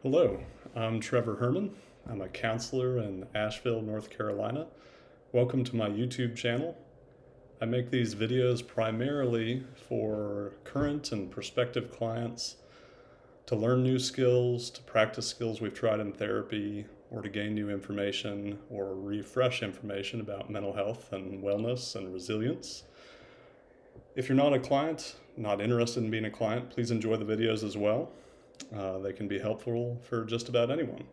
Hello, I'm Trevor Herman. I'm a counselor in Asheville, North Carolina. Welcome to my YouTube channel. I make these videos primarily for current and prospective clients to learn new skills, to practice skills we've tried in therapy, or to gain new information or refresh information about mental health and wellness and resilience. If you're not a client, not interested in being a client, please enjoy the videos as well. They can be helpful for just about anyone.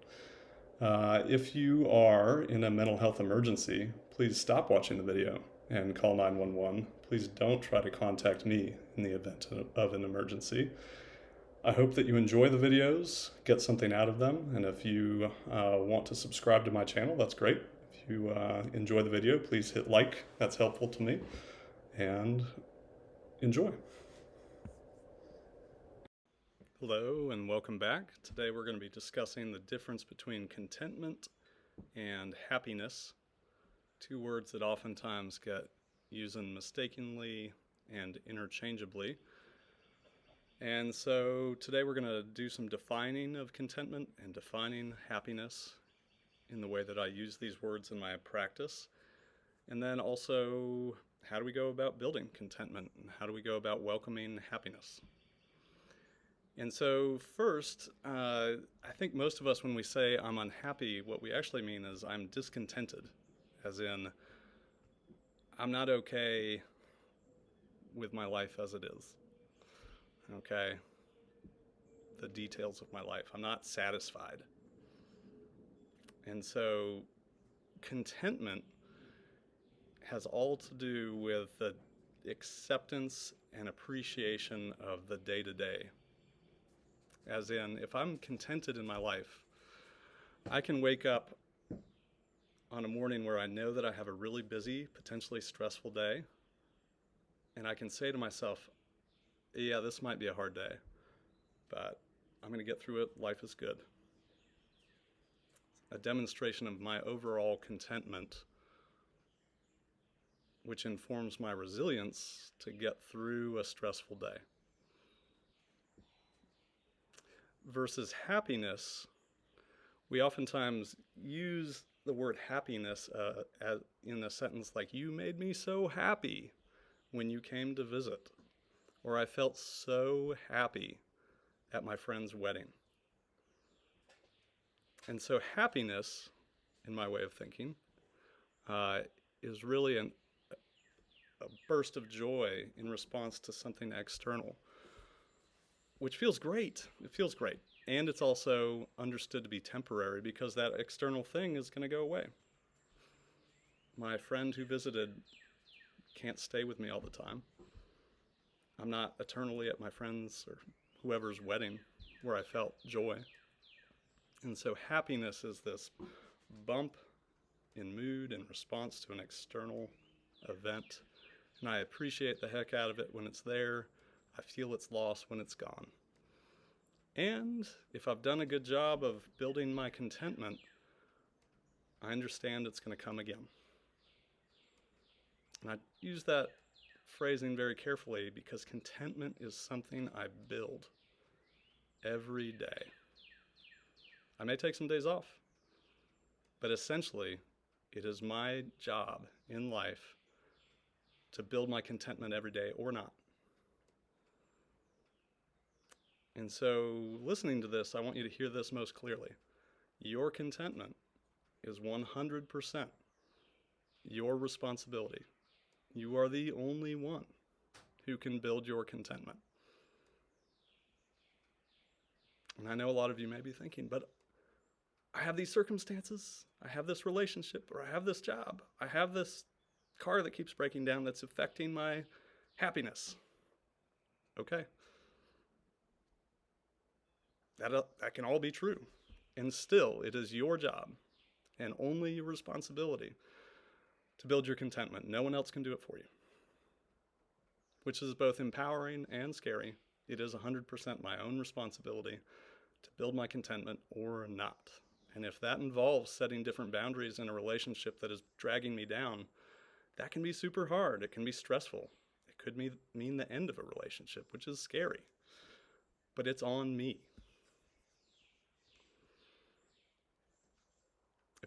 If you are in a mental health emergency, please stop watching the video and call 911. Please don't try to contact me in the event of an emergency. I hope that you enjoy the videos, get something out of them, and if you want to subscribe to my channel, that's great. If you enjoy the video, please hit like, that's helpful to me, and enjoy. Hello and welcome back. Today we're going to be discussing the difference between contentment and happiness, two words that oftentimes get used mistakenly and interchangeably. And so today we're going to do some defining of contentment and defining happiness in the way that I use these words in my practice. And then also, how do we go about building contentment and how do we go about welcoming happiness? And so first, I think most of us, when we say I'm unhappy, what we actually mean is I'm discontented, as in I'm not okay with my life as it is. Okay? The details of my life. I'm not satisfied. And so contentment has all to do with the acceptance and appreciation of the day-to-day. As in, if I'm contented in my life, I can wake up on a morning where I know that I have a really busy, potentially stressful day, and I can say to myself, yeah, this might be a hard day, but I'm going to get through it. Life is good. A demonstration of my overall contentment, which informs my resilience to get through a stressful day. Versus happiness, we oftentimes use the word happiness in a sentence like, you made me so happy when you came to visit, or I felt so happy at my friend's wedding. And so happiness, in my way of thinking, is really a burst of joy in response to something external, which feels great. It feels great. And it's also understood to be temporary because that external thing is going to go away. My friend who visited can't stay with me all the time. I'm not eternally at my friend's or whoever's wedding where I felt joy. And so happiness is this bump in mood in response to an external event. And I appreciate the heck out of it when it's there. I feel its loss when it's gone. And if I've done a good job of building my contentment, I understand it's going to come again. And I use that phrasing very carefully because contentment is something I build every day. I may take some days off, but essentially it is my job in life to build my contentment every day or not. And so listening to this, I want you to hear this most clearly. Your contentment is 100% your responsibility. You are the only one who can build your contentment. And I know a lot of you may be thinking, but I have these circumstances, I have this relationship, or I have this job, I have this car that keeps breaking down that's affecting my happiness. Okay. That can all be true. And still, it is your job and only your responsibility to build your contentment. No one else can do it for you. Which is both empowering and scary. It is 100% my own responsibility to build my contentment or not. And if that involves setting different boundaries in a relationship that is dragging me down, that can be super hard. It can be stressful. It could mean the end of a relationship, which is scary. But it's on me.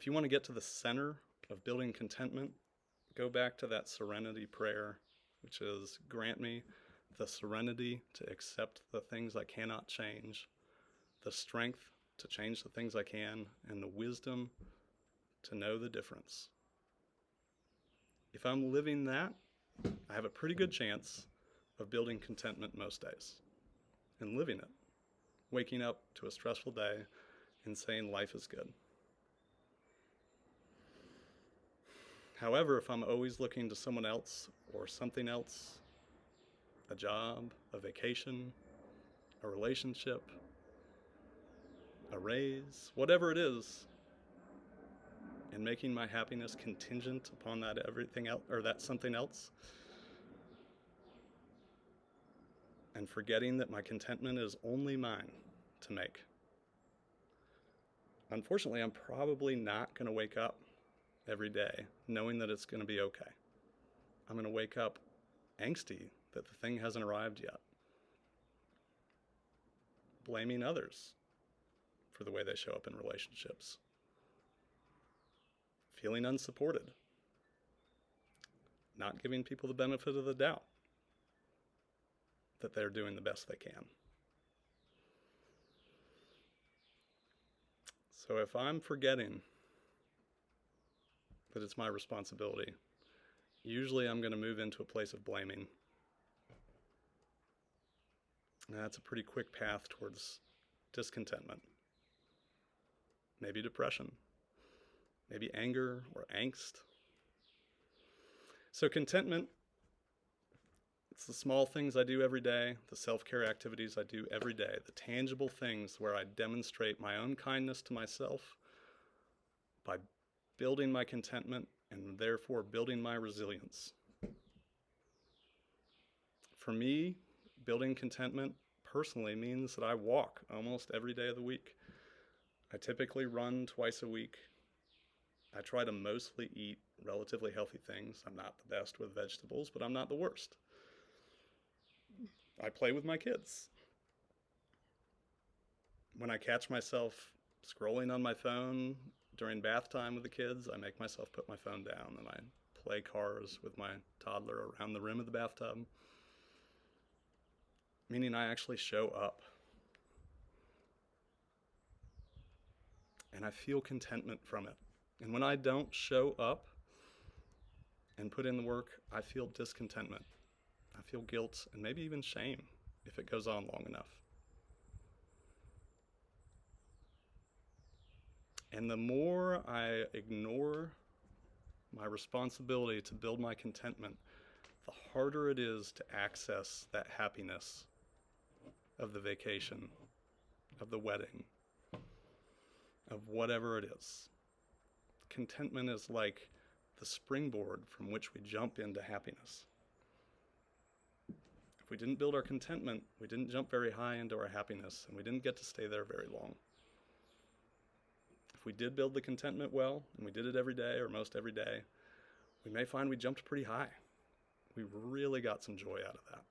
If you want to get to the center of building contentment, go back to that serenity prayer, which is, grant me the serenity to accept the things I cannot change, the strength to change the things I can, and the wisdom to know the difference. If I'm living that, I have a pretty good chance of building contentment most days and living it, waking up to a stressful day and saying life is good. However, if I'm always looking to someone else or something else, a job, a vacation, a relationship, a raise, whatever it is, and making my happiness contingent upon that everything else, or that something else, and forgetting that my contentment is only mine to make, unfortunately, I'm probably not going to wake up every day knowing that it's going to be okay. I'm going to wake up angsty that the thing hasn't arrived yet, blaming others for the way they show up in relationships, feeling unsupported, not giving people the benefit of the doubt that they're doing the best they can. So if I'm forgetting that it's my responsibility, usually I'm going to move into a place of blaming. And that's a pretty quick path towards discontentment, maybe depression, maybe anger or angst. So contentment, it's the small things I do every day, the self-care activities I do every day, the tangible things where I demonstrate my own kindness to myself by building my contentment and therefore building my resilience. For me, building contentment personally means that I walk almost every day of the week. I typically run twice a week. I try to mostly eat relatively healthy things. I'm not the best with vegetables, but I'm not the worst. I play with my kids. When I catch myself scrolling on my phone during bath time with the kids, I make myself put my phone down and I play cars with my toddler around the rim of the bathtub, meaning I actually show up. And I feel contentment from it. And when I don't show up and put in the work, I feel discontentment. I feel guilt and maybe even shame if it goes on long enough. And the more I ignore my responsibility to build my contentment, the harder it is to access that happiness of the vacation, of the wedding, of whatever it is. Contentment is like the springboard from which we jump into happiness. If we didn't build our contentment, we didn't jump very high into our happiness, and we didn't get to stay there very long. If we did build the contentment well, and we did it every day or most every day, we may find we jumped pretty high. We really got some joy out of that.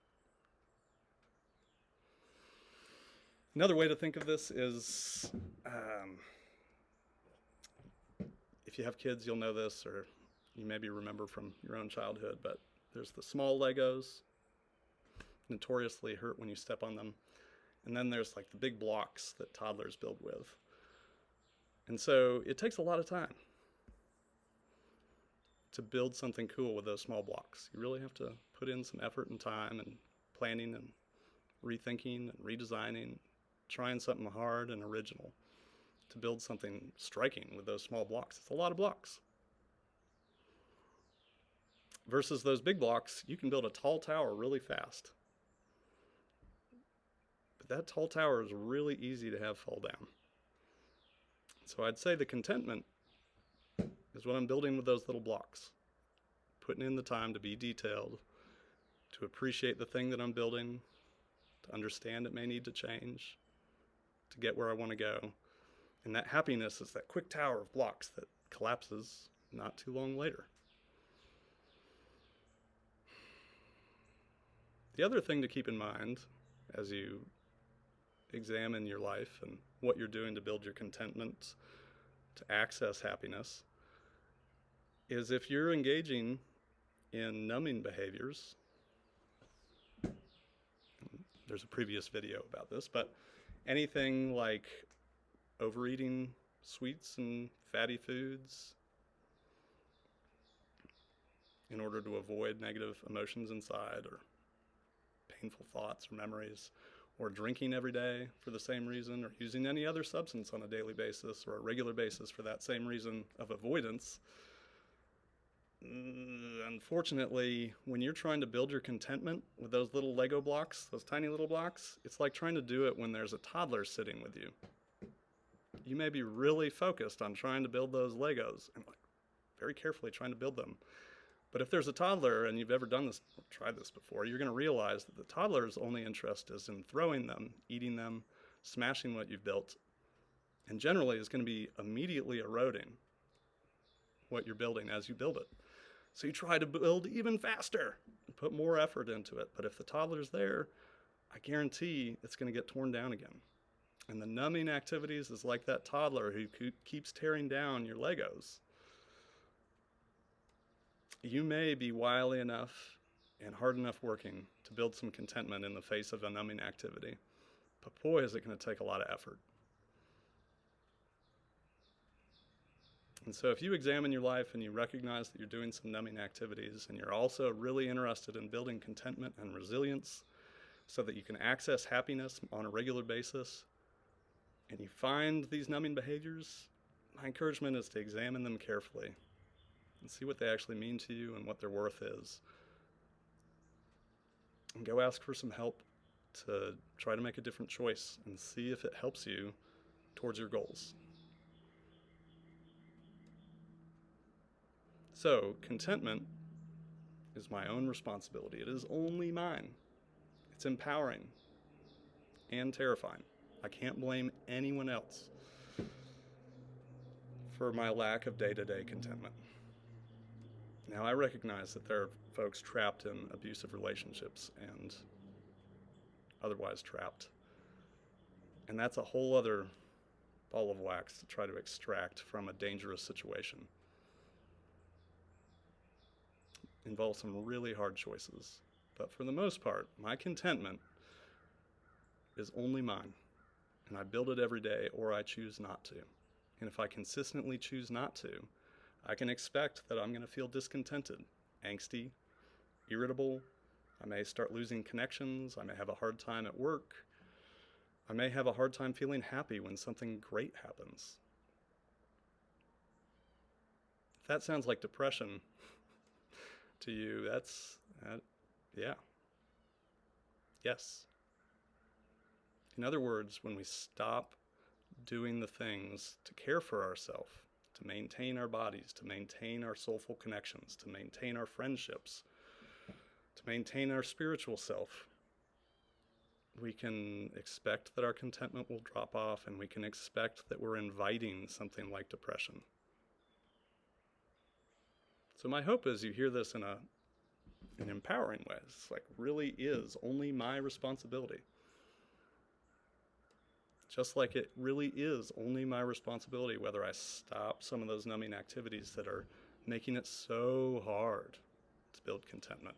Another way to think of this is, if you have kids, you'll know this, or you maybe remember from your own childhood, but there's the small Legos, notoriously hurt when you step on them. And then there's like the big blocks that toddlers build with. And so it takes a lot of time to build something cool with those small blocks. You really have to put in some effort and time and planning and rethinking and redesigning, trying something hard and original to build something striking with those small blocks. It's a lot of blocks. Versus those big blocks, you can build a tall tower really fast. But that tall tower is really easy to have fall down. So I'd say the contentment is what I'm building with those little blocks. Putting in the time to be detailed, to appreciate the thing that I'm building, to understand it may need to change, to get where I want to go. And that happiness is that quick tower of blocks that collapses not too long later. The other thing to keep in mind as you examine your life and what you're doing to build your contentment to access happiness is if you're engaging in numbing behaviors. There's a previous video about this, but anything like overeating sweets and fatty foods in order to avoid negative emotions inside or painful thoughts or memories, or drinking every day for the same reason, or using any other substance on a daily basis or a regular basis for that same reason of avoidance. Unfortunately, when you're trying to build your contentment with those little Lego blocks, those tiny little blocks, it's like trying to do it when there's a toddler sitting with you. You may be really focused on trying to build those Legos and very carefully trying to build them. But if there's a toddler and you've ever done this, or tried this before, you're going to realize that the toddler's only interest is in throwing them, eating them, smashing what you've built, and generally is going to be immediately eroding what you're building as you build it. So you try to build even faster and put more effort into it. But if the toddler's there, I guarantee it's going to get torn down again. And the numbing activities is like that toddler who keeps tearing down your Legos. You may be wily enough and hard enough working to build some contentment in the face of a numbing activity. But boy, is it going to take a lot of effort. And so if you examine your life and you recognize that you're doing some numbing activities, and you're also really interested in building contentment and resilience so that you can access happiness on a regular basis, and you find these numbing behaviors, my encouragement is to examine them carefully and see what they actually mean to you and what their worth is. And go ask for some help to try to make a different choice and see if it helps you towards your goals. So, contentment is my own responsibility. It is only mine. It's empowering and terrifying. I can't blame anyone else for my lack of day-to-day contentment. Now, I recognize that there are folks trapped in abusive relationships and otherwise trapped. And that's a whole other ball of wax to try to extract from a dangerous situation. Involves some really hard choices. But for the most part, my contentment is only mine. And I build it every day, or I choose not to. And if I consistently choose not to, I can expect that I'm going to feel discontented, angsty, irritable. I may start losing connections. I may have a hard time at work. I may have a hard time feeling happy when something great happens. If that sounds like depression to you, yeah. Yes. In other words, when we stop doing the things to care for ourselves, to maintain our bodies, to maintain our soulful connections, to maintain our friendships, to maintain our spiritual self, we can expect that our contentment will drop off, and we can expect that we're inviting something like depression. So my hope is you hear this in an empowering way. It's like really is only my responsibility. Just like it really is only my responsibility whether I stop some of those numbing activities that are making it so hard to build contentment.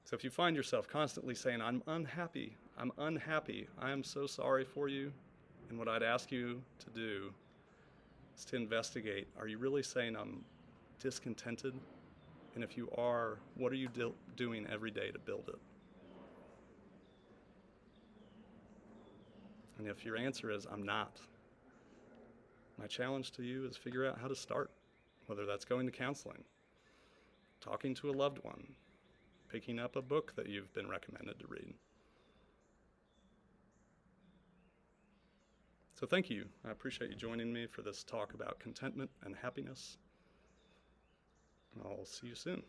So if you find yourself constantly saying, I'm unhappy, I am so sorry for you, and what I'd ask you to do is to investigate, are you really saying I'm discontented? And if you are, what are you doing every day to build it? And if your answer is, I'm not, my challenge to you is figure out how to start, whether that's going to counseling, talking to a loved one, picking up a book that you've been recommended to read. So thank you. I appreciate you joining me for this talk about contentment and happiness. I'll see you soon.